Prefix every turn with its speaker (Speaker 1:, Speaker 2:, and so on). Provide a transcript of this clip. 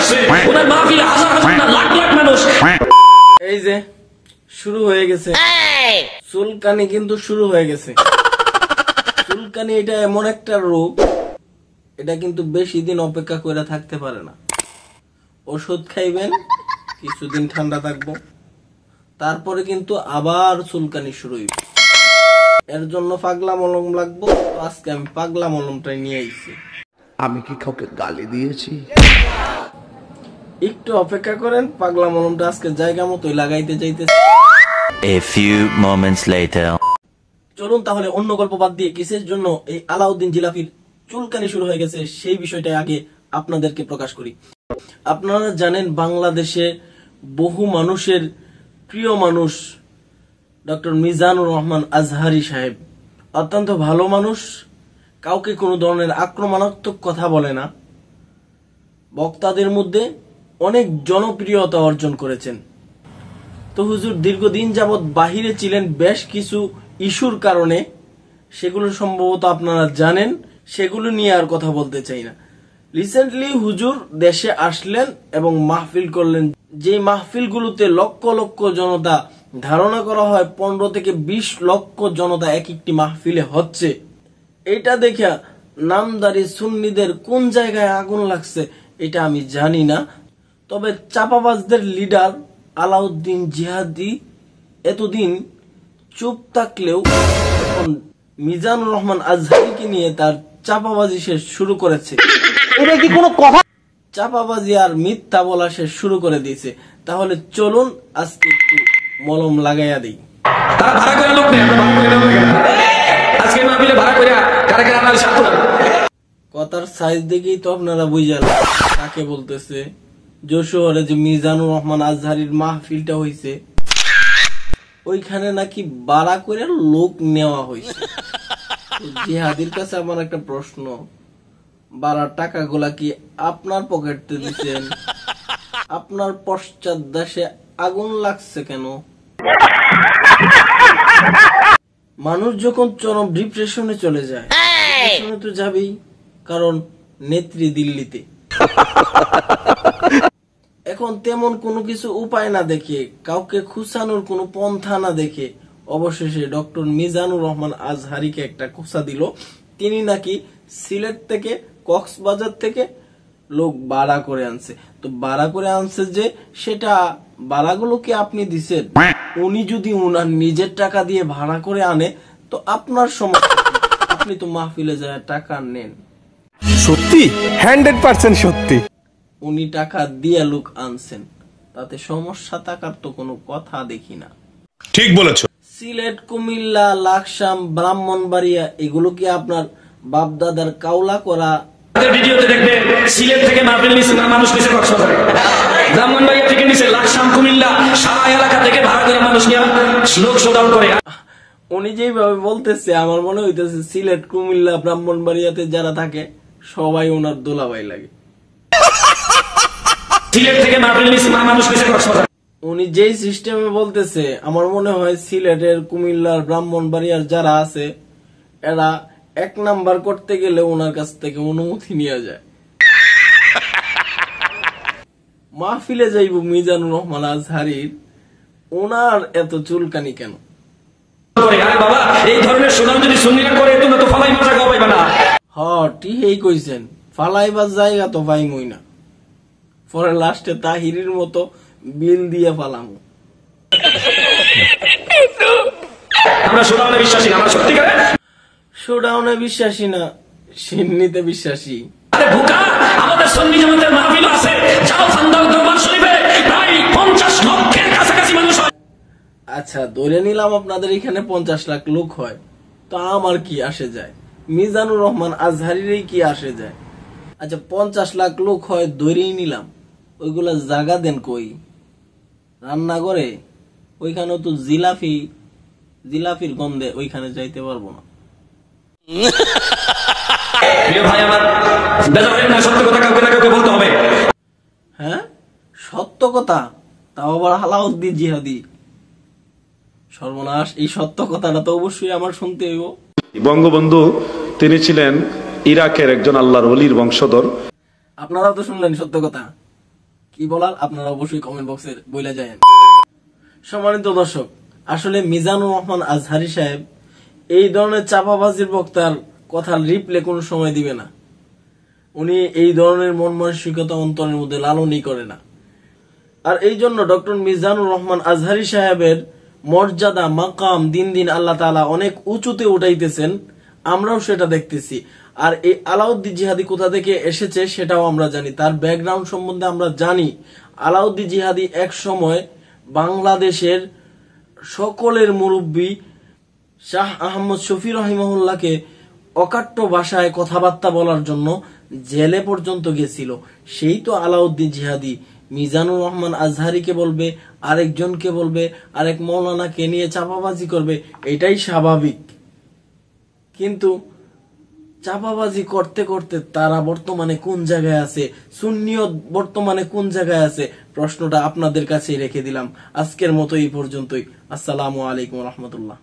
Speaker 1: আসছে, ওনার মাহফিলে হাজার হাজার না লাখ লাখ মানুষ।
Speaker 2: এই যে শুরু হয়ে গেছে চুলকানি, কিন্তু শুরু হয়ে গেছে চুলকানি। এটা এমন একটা রোগ, এটা কিন্তু বেশি দিন অপেক্ষা করে থাকতে পারে না। ওষুধ খাইবেন, কিছুদিন ঠান্ডা থাকবো, তারপরে কিন্তু আবার চুলকানি শুরু হইবে। এর জন্য পাগলা মলম লাগবো। আজকে আমি পাগলা মলমটাই নিয়ে আইছি।
Speaker 3: আমি কি কাউকে গালি দিয়েছি?
Speaker 2: একটু অপেক্ষা করেন, পাগলা মলমটা আজকে জায়গা মতোই লাগাইতে যাইতেছে।
Speaker 4: A few moments later.
Speaker 2: চলুন তাহলে অন্য গল্প বাদ দিয়ে কিসের জন্য এই আলাউদ্দিন জিলাপির চুলকানি শুরু হয়ে গেছে সেই বিষয়টা আগে আপনাদেরকে প্রকাশ করি। আপনারা জানেন বাংলাদেশে বহু মানুষের প্রিয় মানুষ ডক্টর মিজানুর রহমান আজহারী সাহেব অত্যন্ত ভালো মানুষ, কাউকে কোনো ধরনের আক্রমণাত্মক কথা বলে না, বক্তাদের মধ্যে অনেক জনপ্রিয়তা অর্জন করেছেন। তো হুজুর দীর্ঘদিন যাবৎ বাহিরে ছিলেন বেশ কিছু ইস্যুর কারণে, সেগুলো সম্ভবত আপনারা জানেন, সেগুলো নিয়ে আর কথা বলতে চাই না। রিসেন্টলি হুজুর দেশে আসলেন এবং মাহফিল করলেন, যে মাহফিলগুলোতে লক্ষ লক্ষ জনতা, ধারণা করা হয় 15 থেকে 20 লক্ষ জনতা এক একটি মাহফিলে হচ্ছে। এটা দেখে নামদারি সুন্নিদের কোন জায়গায় আগুন লাগছে এটা আমি জানি না। তবে চাপাবাজদের লিডার আলাউদ্দিন জিহাদি এতদিন চুপ থাকলেও এখন মিজানুর রহমান আজহারীকে নিয়ে তার চাপাবাজি সে শুরু করেছে।
Speaker 3: এটা কি কোনো কথা?
Speaker 2: চাপাবাজি আর মিথ্যা বলা সে শুরু করে দিয়েছে। তাহলে চলুন আজকে একটু মলম লাগাইয়া দিই।
Speaker 1: তারা ভাড়া করে লোক নেই, আজকে মাহফিলে ভাড়া করে কারা কারা আমার সাথে।
Speaker 2: কথার সাইজ দেখেই তো আপনারা বুঝালেন কাকে বলতেছে। যশোরে যে মিজানুর রহমান আজহারীর মাহফিলটা হয়েছে, ওইখানে নাকি ভাড়া করে লোক নেওয়া হয়েছে। জিহাদির কাছে আমার একটা প্রশ্ন, ভাড়ার টাকাগুলা কি আপনার পকেটে দিচ্ছেন? আপনার পশ্চাৎ দেশে আগুন লাগছে কেন? মানুষ যখন চরম ডিপ্রেশনে চলে যায়, ডিপ্রেশনে তো যাবেই, কারণ নেত্রী দিল্লিতে। এখন তেমন কোনো কিছু উপায় না দেখে, কাউকে খুঁচানোর কোনো পন্থা না দেখে, অবশেষে ডক্টর মিজানুর রহমান আজহারীকে একটা খোঁচা দিল। তিনি নাকি সিলেট থেকে, কক্সবাজার থেকে লোক ভাড়া করে আনছে। তো ভাড়া করে আনছে যে, সেটা ভাড়াগুলো কি আপনি দিছেন? উনি যদি উনার নিজের টাকা দিয়ে ভাড়া করে আনে তো আপনার সমস্যা, আপনি তো মাহফিলে যায় টাকা নেন।
Speaker 3: সত্যি 100% সত্যি।
Speaker 2: উনি টাকা দিয়ে লোক আনছেন, তাতে সমস্যা থাকার তো কোনো কথা দেখি না।
Speaker 5: ঠিক বলেছো।
Speaker 2: সিলেট, কুমিল্লা, লাকসাম, ব্রাহ্মণবাড়িয়া এগুলো কি আপনার বাপদাদার কাউলা করা?
Speaker 1: ভিডিওতে দেখবে সিলেট থেকে মাহফিল নিছে মানুষ নিছে কক্সবাজারে, ব্রাহ্মণবাড়িয়া থেকে নিছে লাকসাম, কুমিল্লা, সারা এলাকা থেকে ভাড়া করে মানুষ নিয়ে লোক শোডাউন করে।
Speaker 2: উনি যেভাবে বলতেছে আমার মনে হইতেছে সিলেট, কুমিল্লা, ব্রাহ্মণবাড়িয়াতে যারা থাকে সবাই ওনার দোলাভাই লাগে।
Speaker 1: সিলেট থেকে মাহফিল নিছে মানুষ নিছে কক্সবাজার।
Speaker 2: উনি যেই সিস্টেমে বলতেছে আমার মনে হয় সিলেটের, কুমিল্লার, ব্রাহ্মণবাড়িয়ার যারা আছে এরা 1 নাম্বার করতে গেলে ওনার কাছ থেকে অনুমতি নিয়ে যায়। মাহফিলে যাইব মিজানুর রহমান আজহারীর, ওনার এত চুলকানি কেন?
Speaker 1: আরে বাবা, এই ধরনের সুনাম যদি সুন্নিরা করে তোমরা তো ফালাই মজা গাও পাইবা না।
Speaker 2: ঠিকই কইছেন, ফালাইবার জায়গা তো পাইমই না, পরে লাস্টে তাহিরির মতো বিল দিয়ে ফালামু।
Speaker 1: আমরা শোডাউনে বিশ্বাসী না, আমরা সত্যিকারে
Speaker 2: শোডাউনে বিশ্বাসী না, সিন্নিতে বিশ্বাসী।
Speaker 1: আরে বোকা, আমাদের সুন্নি জামাতের মাহফিল আছে, যাও ফান্দাল দরবার শরীফে প্রায় 50 লক্ষের কাছাকাছি মানুষ হয়।
Speaker 2: আচ্ছা ধরে নিলাম আপনাদের এখানে 50 লাখ লোক হয়, তো আমার কি আসে যায়? মিজানুর রহমান আজহারীরই কি আসে যায়? আচ্ছা 50 লাখ লোক হয় ধরেই নিলাম, ওইগুলা জায়গা দেন কই? রান্না করে? ওইখানেও তো জিলাপির গন্ধে ওইখানে যাইতে পারবো না।
Speaker 1: ভাই আমার বেজারের না, সত্য কথা কাউকে না কাউকে বলতে হবে।
Speaker 2: হ্যাঁ সত্য কথা, তাও আবার আলাউদ্দিন জিহাদি। সর্বনাশ, এই সত্য কথাটা তো অবশ্যই আমার শুনতে হইব।
Speaker 6: বঙ্গবন্ধু তিনি ছিলেন ইরাকের একজন আল্লাহর ওলির বংশধর।
Speaker 2: আপনারা তো শুনলেন সত্য কথা, কি বলার আপনারা অবশ্যই কমেন্ট বক্সে বলে যায়েন। সম্মানিত দর্শক, আসলে মিজানুর রহমান আজহারী সাহেব এই ধরনের চাপাবাজির বক্তার কথা রিপ্লে কোনো সময় দিবে না। উনি এই ধরনের মন মানসিকতা অন্তরের মধ্যে লালনই করে না। আর এই জন্য ডক্টর মিজানুর রহমান আজহারী সাহেবের মর্যাদা মাকাম দিন দিন আল্লাহ তাআলা অনেক উঁচুতে উঠাইতেছেন, আমরাও সেটা দেখতেছি। আর এই আলাউদ্দিন জিহাদি কোথা থেকে এসেছে সেটাও আমরা জানি, তার ব্যাকগ্রাউন্ড সম্বন্ধে আমরা জানি। আলাউদ্দিন জিহাদি এক সময় বাংলাদেশের সকলের মুরব্বী শাহ আহমদ শফি রহিমাহুল্লাহকে অকাট্য ভাষায় কথাবার্তা বলার জন্য জেলে পর্যন্ত গেছিল। সেই তো আলাউদ্দিন জিহাদি মিজানুর রহমান আজহারীকে বলবে, আরেকজনকে বলবে, আরেক মৌলানাকে নিয়ে চাপাবাজি করবে, এটাই স্বাভাবিক। কিন্তু চাপাবাজি করতে করতে তারা বর্তমানে কোন জায়গায় আছে, সুন্নিয়ত বর্তমানে কোন জায়গায় আছে, প্রশ্নটা আপনাদের কাছেই রেখে দিলাম। আজকের মতো এই পর্যন্তই। আসসালামু আলাইকুম রহমতুল্লাহ।